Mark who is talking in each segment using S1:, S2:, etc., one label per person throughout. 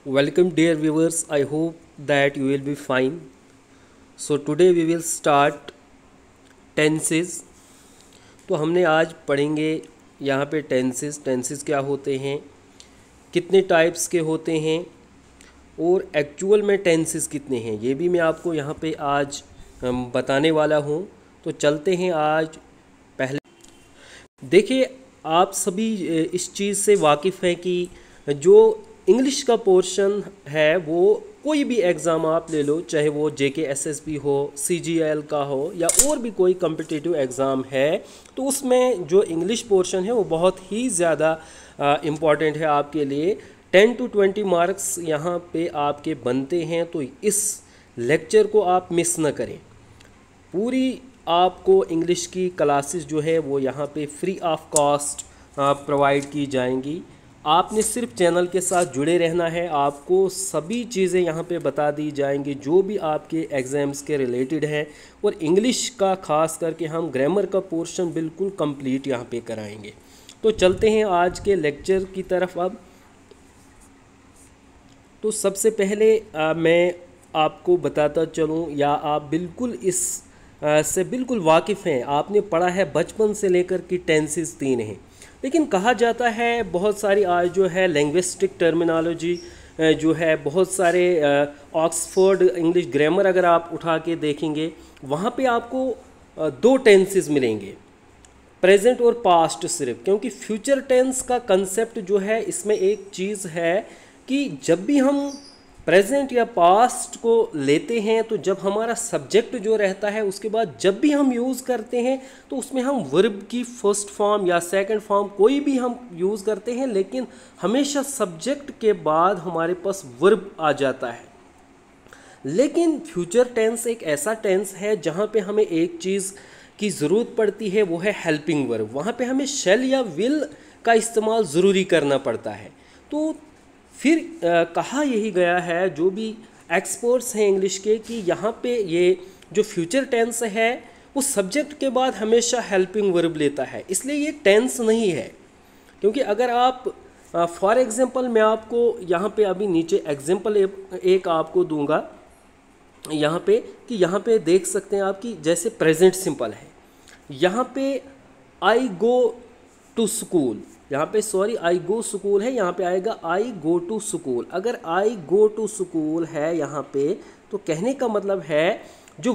S1: Welcome dear viewers, I hope that you will be fine. So today we will start tenses. तो हमने आज पढ़ेंगे यहाँ पे टेंसेस क्या होते हैं, कितने टाइप्स के होते हैं और एक्चुअल में टेंसेस कितने हैं, ये भी मैं आपको यहाँ पे आज बताने वाला हूँ। तो चलते हैं आज पहले। देखिए, आप सभी इस चीज़ से वाकिफ़ हैं कि जो इंग्लिश का पोर्शन है वो कोई भी एग्ज़ाम आप ले लो, चाहे वो JKSSB हो, CGL का हो या और भी कोई कम्पिटिटिव एग्ज़ाम है, तो उसमें जो इंग्लिश पोर्शन है वो बहुत ही ज़्यादा इम्पॉर्टेंट है आपके लिए। 10 to 20 मार्क्स यहाँ पे आपके बनते हैं, तो इस लेक्चर को आप मिस न करें। पूरी आपको इंग्लिश की क्लासेस जो है वो यहाँ पे फ्री ऑफ कॉस्ट प्रोवाइड की जाएंगी। आपने सिर्फ चैनल के साथ जुड़े रहना है, आपको सभी चीज़ें यहाँ पे बता दी जाएंगी जो भी आपके एग्ज़ाम्स के रिलेटेड है। और इंग्लिश का ख़ास करके हम ग्रामर का पोर्शन बिल्कुल कंप्लीट यहाँ पे कराएंगे। तो चलते हैं आज के लेक्चर की तरफ। अब तो सबसे पहले मैं आपको बताता चलूँ, या आप बिल्कुल इस से बिल्कुल वाकिफ़ हैं, आपने पढ़ा है बचपन से लेकर कि टेंसेस 3 हैं, लेकिन कहा जाता है बहुत सारी आज जो है लैंग्विस्टिक टर्मिनोलॉजी जो है, बहुत सारे ऑक्सफोर्ड इंग्लिश ग्रामर अगर आप उठा के देखेंगे वहाँ पे आपको 2 टेंसेस मिलेंगे, प्रेजेंट और पास्ट सिर्फ। क्योंकि फ्यूचर टेंस का कंसेप्ट जो है, इसमें एक चीज़ है कि जब भी हम प्रेजेंट या पास्ट को लेते हैं तो जब हमारा सब्जेक्ट जो रहता है उसके बाद जब भी हम यूज़ करते हैं तो उसमें हम वर्ब की फर्स्ट फॉर्म या सेकंड फॉर्म कोई भी हम यूज़ करते हैं, लेकिन हमेशा सब्जेक्ट के बाद हमारे पास वर्ब आ जाता है। लेकिन फ्यूचर टेंस एक ऐसा टेंस है जहाँ पे हमें एक चीज़ की ज़रूरत पड़ती है, वो है हेल्पिंग वर्ब। वहाँ पे हमें शैल या विल का इस्तेमाल ज़रूरी करना पड़ता है। तो फिर कहा यही गया है जो भी एक्सपर्ट्स हैं इंग्लिश के, कि यहाँ पे ये जो फ्यूचर टेंस है वो सब्जेक्ट के बाद हमेशा हेल्पिंग वर्ब लेता है, इसलिए ये टेंस नहीं है। क्योंकि अगर आप फॉर एग्जांपल मैं आपको यहाँ पे अभी नीचे एग्जांपल एक आपको दूंगा यहाँ पे, कि यहाँ पे देख सकते हैं आप कि जैसे प्रेजेंट सिंपल है, यहाँ पे आई गो टू स्कूल, यहाँ पे सॉरी आई गो स्कूल है, यहाँ पे आएगा आई गो टू स्कूल। अगर आई गो टू स्कूल है यहाँ पे, तो कहने का मतलब है जो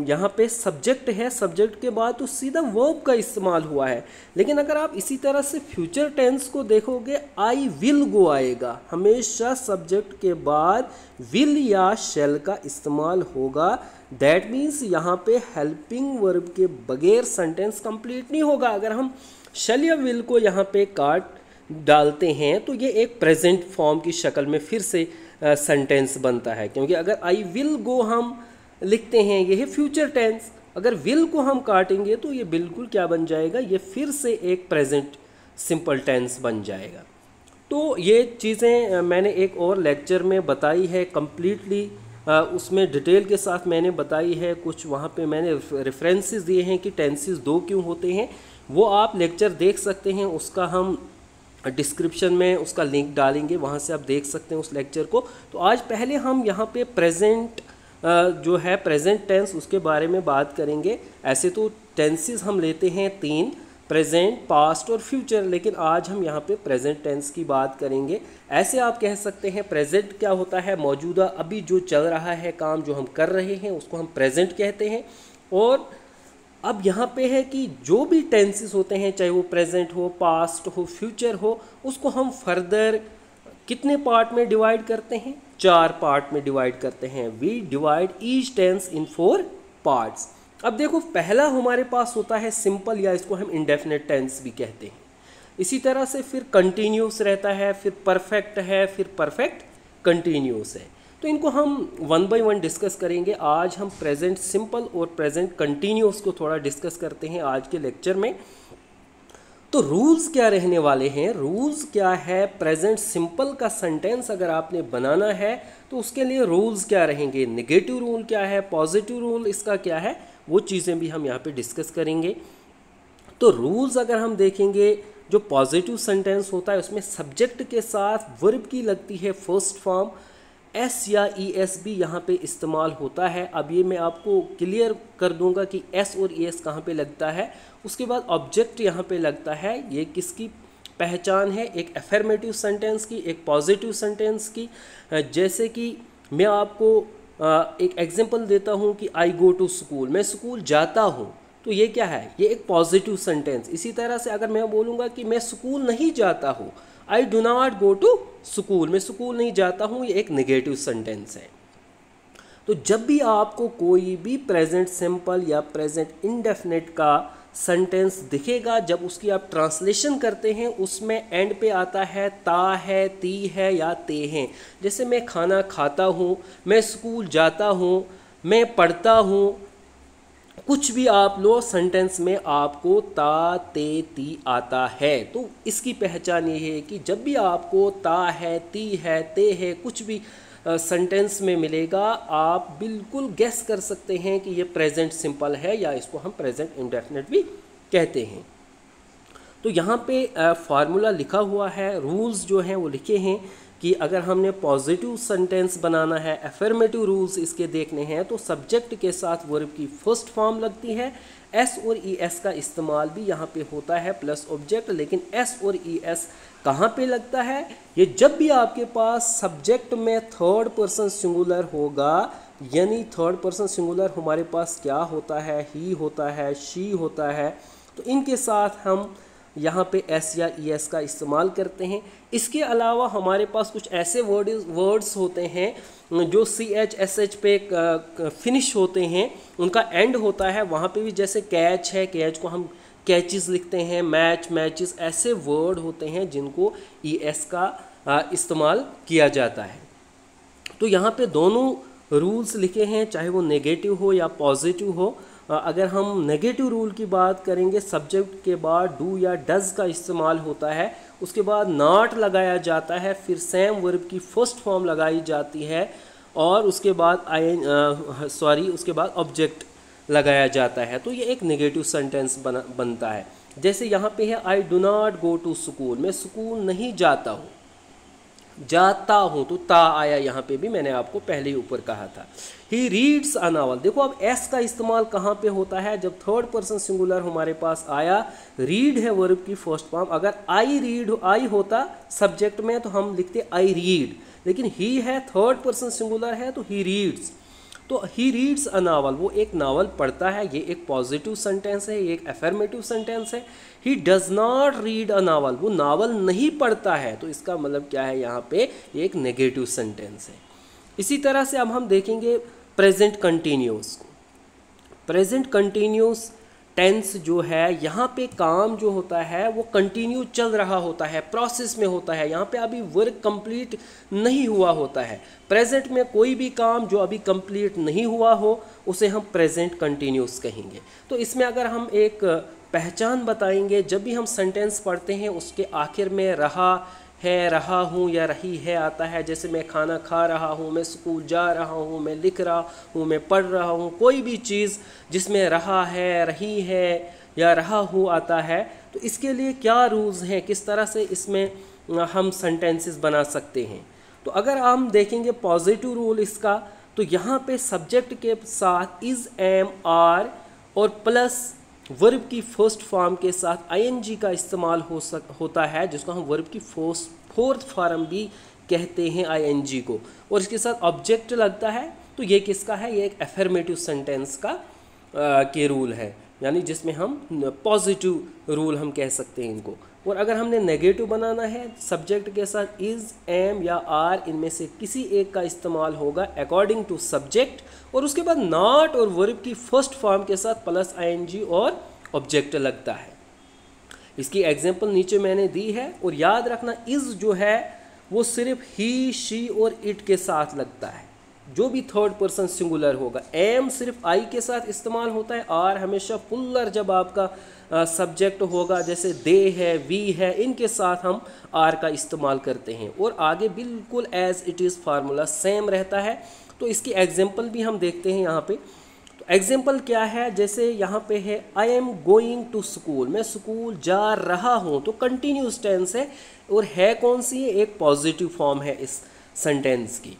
S1: यहाँ पे सब्जेक्ट है, सब्जेक्ट के बाद तो सीधा वर्ब का इस्तेमाल हुआ है। लेकिन अगर आप इसी तरह से फ्यूचर टेंस को देखोगे, आई विल गो आएगा, हमेशा सब्जेक्ट के बाद विल या शैल का इस्तेमाल होगा। दैट मीन्स यहाँ पे हेल्पिंग वर्ब के बगैर सेंटेंस कंप्लीट नहीं होगा। अगर हम शैल या विल को यहाँ पे काट डालते हैं तो ये एक प्रेजेंट फॉर्म की शक्ल में फिर से सेंटेंस बनता है। क्योंकि अगर आई विल गो हम लिखते हैं, ये है फ्यूचर टेंस, अगर विल को हम काटेंगे तो ये बिल्कुल क्या बन जाएगा, ये फिर से एक प्रेजेंट सिंपल टेंस बन जाएगा। तो ये चीज़ें मैंने एक और लेक्चर में बताई है कम्प्लीटली, उसमें डिटेल के साथ मैंने बताई है। कुछ वहाँ पे मैंने रेफरेंसेस दिए हैं कि टेंसेस 2 क्यों होते हैं, वो आप लेक्चर देख सकते हैं। उसका हम डिस्क्रिप्शन में उसका लिंक डालेंगे, वहाँ से आप देख सकते हैं उस लेक्चर को। तो आज पहले हम यहाँ पे प्रेजेंट जो है प्रेजेंट टेंस उसके बारे में बात करेंगे। ऐसे तो टेंसेस हम लेते हैं 3, प्रेजेंट, पास्ट और फ्यूचर, लेकिन आज हम यहाँ पे प्रेजेंट टेंस की बात करेंगे। ऐसे आप कह सकते हैं प्रेजेंट क्या होता है, मौजूदा अभी जो चल रहा है काम जो हम कर रहे हैं उसको हम प्रेजेंट कहते हैं। और अब यहाँ पे है कि जो भी टेंसेस होते हैं, चाहे वो प्रेजेंट हो, पास्ट हो, फ्यूचर हो, उसको हम फर्दर कितने पार्ट में डिवाइड करते हैं, 4 पार्ट में डिवाइड करते हैं। We divide each tens in 4 parts. अब देखो, पहला हमारे पास होता है सिंपल, या इसको हम इंडेफिनिट टेंस भी कहते हैं। इसी तरह से फिर कंटिन्यूस रहता है, फिर परफेक्ट है, फिर परफेक्ट कंटिन्यूस है। तो इनको हम 1 बाय 1 डिस्कस करेंगे। आज हम प्रेजेंट सिंपल और प्रेजेंट कंटिन्यूस को थोड़ा डिस्कस करते हैं आज के लेक्चर में। तो रूल्स क्या रहने वाले हैं, रूल्स क्या है, प्रेजेंट सिंपल का सेंटेंस अगर आपने बनाना है तो उसके लिए रूल्स क्या रहेंगे, नेगेटिव रूल क्या है, पॉजिटिव रूल इसका क्या है, वो चीज़ें भी हम यहाँ पे डिस्कस करेंगे। तो रूल्स अगर हम देखेंगे जो पॉजिटिव सेंटेंस होता है उसमें सब्जेक्ट के साथ वर्ब की लगती है फर्स्ट फॉर्म, एस या ई एस भी यहाँ पे इस्तेमाल होता है। अब ये मैं आपको क्लियर कर दूंगा कि एस और ई एस कहाँ पे लगता है। उसके बाद ऑब्जेक्ट यहाँ पे लगता है। ये किसकी पहचान है? एक अफर्मेटिव सेंटेंस की, एक पॉजिटिव सेंटेंस की। जैसे कि मैं आपको एक एग्जांपल देता हूँ कि आई गो टू स्कूल, मैं स्कूल जाता हूँ, तो ये क्या है? ये एक पॉजिटिव सेंटेंस। इसी तरह से अगर मैं बोलूँगा कि मैं स्कूल नहीं जाता हूँ, I do not go to school, मैं स्कूल नहीं जाता हूँ, ये एक नेगेटिव सेंटेंस है। तो जब भी आपको कोई भी प्रेजेंट सिंपल या प्रेजेंट इंडेफिनिट का सेंटेंस दिखेगा, जब उसकी आप ट्रांसलेशन करते हैं उसमें एंड पे आता है ता है, ती है या ते हैं। जैसे मैं खाना खाता हूँ, मैं स्कूल जाता हूँ, मैं पढ़ता हूँ, कुछ भी आप लो सेंटेंस में आपको ता ते ती आता है। तो इसकी पहचान ये है कि जब भी आपको ता है, ती है, ते है कुछ भी सेंटेंस में मिलेगा, आप बिल्कुल गेस कर सकते हैं कि ये प्रेजेंट सिंपल है या इसको हम प्रेजेंट इंडेफिनिट भी कहते हैं। तो यहाँ पे फार्मूला लिखा हुआ है, रूल्स जो हैं वो लिखे हैं कि अगर हमने पॉजिटिव सेंटेंस बनाना है, अफर्मेटिव रूल्स इसके देखने हैं, तो सब्जेक्ट के साथ वर्ब की फर्स्ट फॉर्म लगती है। एस और ई एस का इस्तेमाल भी यहाँ पे होता है प्लस ऑब्जेक्ट। लेकिन एस और ई एस कहाँ पे लगता है? ये जब भी आपके पास सब्जेक्ट में थर्ड पर्सन सिंगुलर होगा, यानी थर्ड पर्सन सिंगुलर हमारे पास क्या होता है? ही होता है, शी होता है। तो इनके साथ हम यहाँ पे एस या ई एस का इस्तेमाल करते हैं। इसके अलावा हमारे पास कुछ ऐसे वर्ड्स होते हैं जो सी एच एस एच पे फिनिश होते हैं, उनका एंड होता है, वहाँ पे भी जैसे कैच है, कैच को हम कैचेस लिखते हैं, मैच, मैचेस, ऐसे वर्ड होते हैं जिनको ई एस का इस्तेमाल किया जाता है। तो यहाँ पे दोनों रूल्स लिखे हैं, चाहे वो नेगेटिव हो या पॉजिटिव हो। अगर हम नेगेटिव रूल की बात करेंगे, सब्जेक्ट के बाद डू या डज का इस्तेमाल होता है, उसके बाद नॉट लगाया जाता है, फिर सेम वर्ब की फर्स्ट फॉर्म लगाई जाती है और उसके बाद उसके बाद ऑब्जेक्ट लगाया जाता है। तो ये एक नेगेटिव सेंटेंस बनता है। जैसे यहाँ पे है I do not go to school, मैं स्कूल नहीं जाता हूँ, जाता हूँ, तो ता आया यहाँ पे भी, मैंने आपको पहले ही ऊपर कहा था। ही रीड्स अ नॉवल, देखो अब एस का इस्तेमाल कहाँ पे होता है? जब थर्ड पर्सन सिंगुलर हमारे पास आया, रीड है वर्ब की फर्स्ट फॉर्म। अगर आई रीड, आई होता सब्जेक्ट में तो हम लिखते आई रीड, लेकिन ही है थर्ड पर्सन सिंगुलर है तो ही रीड्स। तो ही रीड्स अ नावल, वो एक नावल पढ़ता है, ये एक पॉजिटिव सेंटेंस है, ये एक अफर्मेटिव सेंटेंस है। He does not read a novel, वो नावल नहीं पढ़ता है, तो इसका मतलब क्या है? यहाँ पे एक नेगेटिव सेंटेंस है। इसी तरह से अब हम देखेंगे प्रेजेंट कंटिन्यूस को। प्रेजेंट कंटिन्यूस टेंस जो है, यहाँ पे काम जो होता है वो कंटिन्यू चल रहा होता है, प्रोसेस में होता है, यहाँ पे अभी वर्क कंप्लीट नहीं हुआ होता है। प्रेजेंट में कोई भी काम जो अभी कंप्लीट नहीं हुआ हो उसे हम प्रेजेंट कंटिन्यूस कहेंगे। तो इसमें अगर हम एक पहचान बताएंगे, जब भी हम सेंटेंस पढ़ते हैं उसके आखिर में रहा है, रहा हूँ या रही है आता है। जैसे मैं खाना खा रहा हूँ, मैं स्कूल जा रहा हूँ, मैं लिख रहा हूँ, मैं पढ़ रहा हूँ, कोई भी चीज़ जिसमें रहा है, रही है या रहा हूँ आता है, तो इसके लिए क्या रूल्स हैं, किस तरह से इसमें हम सेंटेंसेस बना सकते हैं। तो अगर हम देखेंगे पॉजिटिव रूल इसका, तो यहाँ पे सब्जेक्ट के साथ इज़, एम, आर और प्लस वर्ब की फर्स्ट फॉर्म के साथ आईएनजी का इस्तेमाल होता है, जिसको हम वर्ब की फोर्थ फॉर्म भी कहते हैं आईएनजी को, और इसके साथ ऑब्जेक्ट लगता है। तो ये किसका है? ये एक अफर्मेटिव सेंटेंस का के रूल है, यानी जिसमें हम पॉजिटिव रूल हम कह सकते हैं इनको। और अगर हमने नेगेटिव बनाना है, सब्जेक्ट के साथ इज़, एम या आर इनमें से किसी एक का इस्तेमाल होगा अकॉर्डिंग टू सब्जेक्ट, और उसके बाद नॉट और वर्ब की फर्स्ट फॉर्म के साथ प्लस आईएनजी और ऑब्जेक्ट लगता है। इसकी एग्जांपल नीचे मैंने दी है। और याद रखना इज़ जो है वो सिर्फ ही, शी और इट के साथ लगता है, जो भी थर्ड पर्सन सिंगुलर होगा। एम सिर्फ आई के साथ इस्तेमाल होता है। आर हमेशा पुल्लर जब आपका सब्जेक्ट होगा, जैसे दे है, वी है, इनके साथ हम आर का इस्तेमाल करते हैं। और आगे बिल्कुल as it is formula same रहता है। तो इसकी एग्जांपल भी हम देखते हैं यहाँ पे। तो एग्जाम्पल क्या है, जैसे यहाँ पे है I am going to school, मैं स्कूल जा रहा हूँ, तो कंटिन्यूस टेंस है और है कौन सी है, एक पॉजिटिव फॉर्म है इस सेंटेंस की।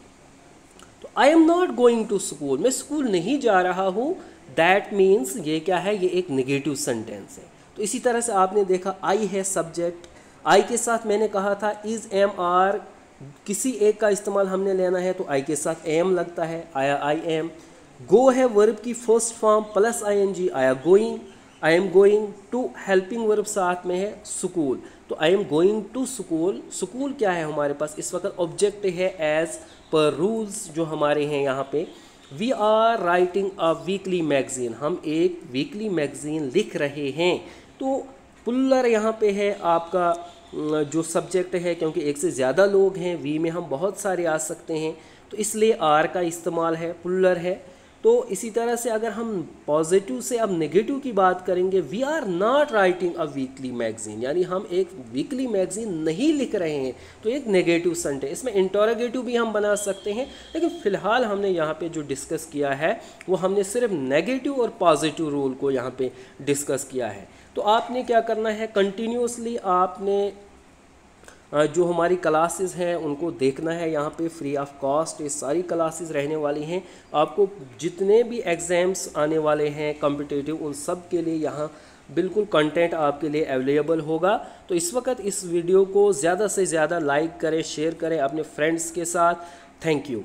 S1: तो I am not going to school, मैं स्कूल नहीं जा रहा हूँ, दैट मीन्स ये क्या है, ये एक नेगेटिव सेंटेंस है। तो इसी तरह से आपने देखा आई है सब्जेक्ट, आई के साथ मैंने कहा था इज एम आर, किसी एक का इस्तेमाल हमने लेना है तो आई के साथ एम लगता है, आया आई एम। गो है वर्ब की first form plus I N G, आया going, I am going to, helping verb साथ में है स्कूल, तो I am going to school. School क्या है हमारे पास इस वक्त, ऑब्जेक्ट है एज पर रूल्स जो हमारे हैं यहाँ पे। We are writing a weekly magazine, हम एक वीकली मैगजीन लिख रहे हैं, तो पुल्लर यहाँ पे है आपका जो सब्जेक्ट है, क्योंकि एक से ज़्यादा लोग हैं, वी में हम बहुत सारे आ सकते हैं, तो इसलिए आर का इस्तेमाल है, पुल्लर है। तो इसी तरह से अगर हम पॉजिटिव से अब नेगेटिव की बात करेंगे, we are not writing a weekly magazine, यानी हम एक वीकली मैगजीन नहीं लिख रहे हैं, तो एक नेगेटिव सेंटेंस। इसमें इंटरोगेटिव भी हम बना सकते हैं, लेकिन फ़िलहाल हमने यहाँ पे जो डिस्कस किया है वो हमने सिर्फ नेगेटिव और पॉजिटिव रूल को यहाँ पे डिस्कस किया है। तो आपने क्या करना है, कंटिन्यूसली आपने जो हमारी क्लासेस हैं उनको देखना है, यहाँ पे फ्री ऑफ कॉस्ट ये सारी क्लासेस रहने वाली हैं। आपको जितने भी एग्ज़ाम्स आने वाले हैं कॉम्पिटिटिव, उन सब के लिए यहाँ बिल्कुल कंटेंट आपके लिए अवेलेबल होगा। तो इस वक्त इस वीडियो को ज़्यादा से ज़्यादा लाइक करें, शेयर करें अपने फ्रेंड्स के साथ। Thank you.